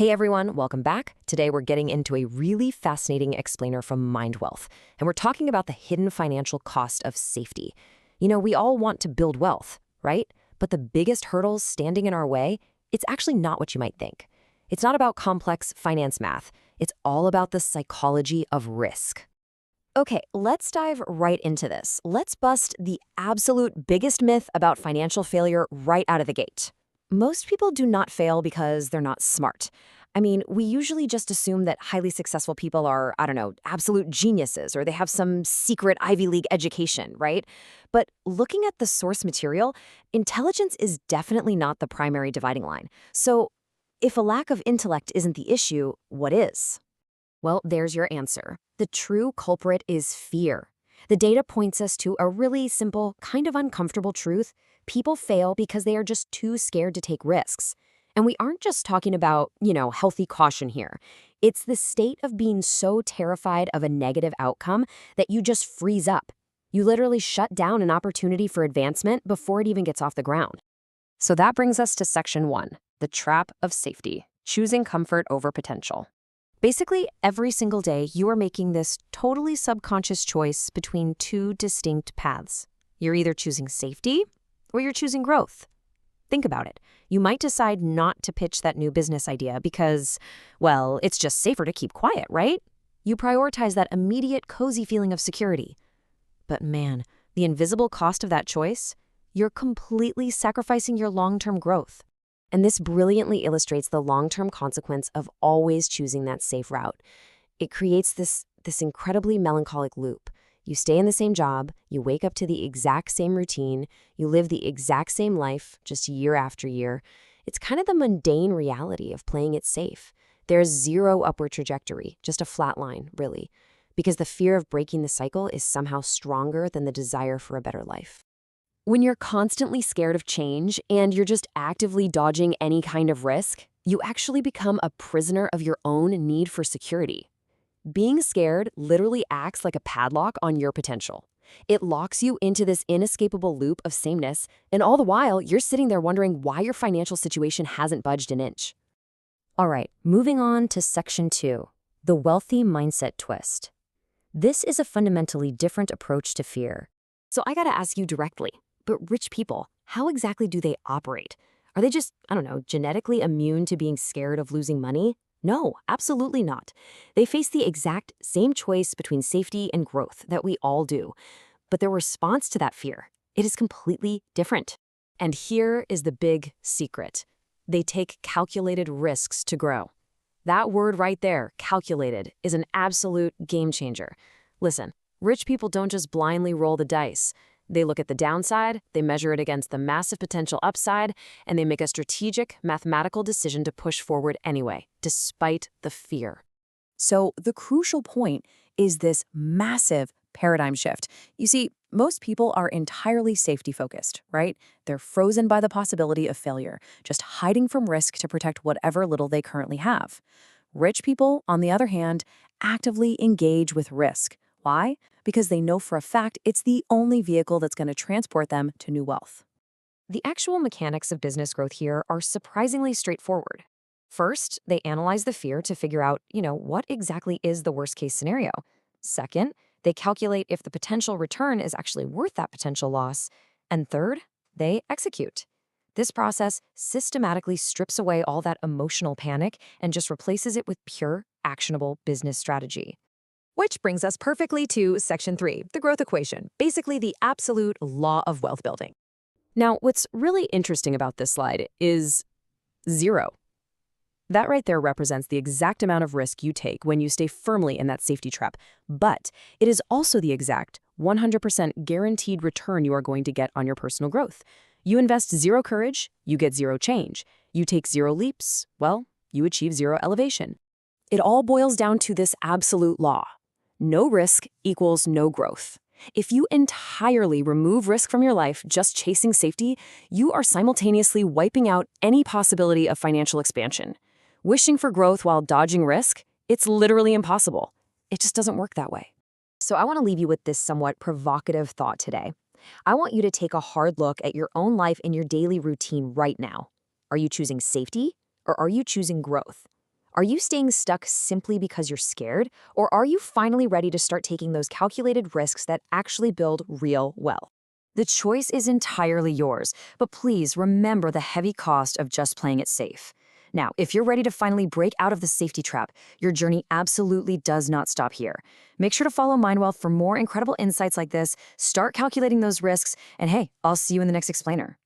Hey everyone, welcome back. Today we're getting into a really fascinating explainer from MindWealth, and we're talking about the hidden financial cost of safety. We all want to build wealth, right? But the biggest hurdles standing in our way, it's actually not what you might think. It's not about complex finance math. It's all about the psychology of risk. Okay, let's dive right into this. Let's bust the absolute biggest myth about financial failure right out of the gate. Most people do not fail because they're not smart. I mean, we usually just assume that highly successful people are, I don't know, absolute geniuses or they have some secret Ivy League education, right? But looking at the source material, intelligence is definitely not the primary dividing line. So if a lack of intellect isn't the issue, what is? Well, there's your answer. The true culprit is fear. The data points us to a really simple, kind of uncomfortable truth. People fail because they are just too scared to take risks. And we aren't just talking about, healthy caution here. It's the state of being so terrified of a negative outcome that you just freeze up. You literally shut down an opportunity for advancement before it even gets off the ground. So that brings us to section 1, the trap of safety, choosing comfort over potential. Basically, every single day, you are making this totally subconscious choice between two distinct paths. You're either choosing safety or you're choosing growth. Think about it. You might decide not to pitch that new business idea because, well, it's just safer to keep quiet, right? You prioritize that immediate, cozy feeling of security. But man, the invisible cost of that choice, you're completely sacrificing your long-term growth. And this brilliantly illustrates the long-term consequence of always choosing that safe route. It creates this incredibly melancholic loop. You stay in the same job, you wake up to the exact same routine, you live the exact same life, just year after year. It's kind of the mundane reality of playing it safe. There's zero upward trajectory, just a flat line, really, because the fear of breaking the cycle is somehow stronger than the desire for a better life. When you're constantly scared of change and you're just actively dodging any kind of risk, you actually become a prisoner of your own need for security. Being scared literally acts like a padlock on your potential. It locks you into this inescapable loop of sameness, and all the while, you're sitting there wondering why your financial situation hasn't budged an inch. All right, moving on to section 2, the wealthy mindset twist. This is a fundamentally different approach to fear. So I gotta ask you directly, but rich people, how exactly do they operate? Are they just, genetically immune to being scared of losing money? No, absolutely not. They face the exact same choice between safety and growth that we all do. But their response to that fear, it is completely different. And here is the big secret. They take calculated risks to grow. That word right there, calculated, is an absolute game changer. Listen, rich people don't just blindly roll the dice. They look at the downside, they measure it against the massive potential upside, and they make a strategic, mathematical decision to push forward anyway, despite the fear. So the crucial point is this massive paradigm shift. You see, most people are entirely safety-focused, right? They're frozen by the possibility of failure, just hiding from risk to protect whatever little they currently have. Rich people, on the other hand, actively engage with risk. Why? Because they know for a fact it's the only vehicle that's going to transport them to new wealth. The actual mechanics of business growth here are surprisingly straightforward. First, they analyze the fear to figure out, what exactly is the worst-case scenario. Second, they calculate if the potential return is actually worth that potential loss. And third, they execute. This process systematically strips away all that emotional panic and just replaces it with pure, actionable business strategy. Which brings us perfectly to section 3, the growth equation, basically the absolute law of wealth building. Now, what's really interesting about this slide is 0. That right there represents the exact amount of risk you take when you stay firmly in that safety trap. But it is also the exact 100% guaranteed return you are going to get on your personal growth. You invest 0 courage, you get 0 change. You take 0 leaps, well, you achieve 0 elevation. It all boils down to this absolute law. No risk equals no growth. If you entirely remove risk from your life just chasing safety, you are simultaneously wiping out any possibility of financial expansion. Wishing for growth while dodging risk, it's literally impossible. It just doesn't work that way. So I want to leave you with this somewhat provocative thought today. I want you to take a hard look at your own life and your daily routine right now. Are you choosing safety or are you choosing growth? Are you staying stuck simply because you're scared? Or are you finally ready to start taking those calculated risks that actually build real wealth? The choice is entirely yours, but please remember the heavy cost of just playing it safe. Now, if you're ready to finally break out of the safety trap, your journey absolutely does not stop here. Make sure to follow MindWealth for more incredible insights like this, start calculating those risks, and hey, I'll see you in the next explainer.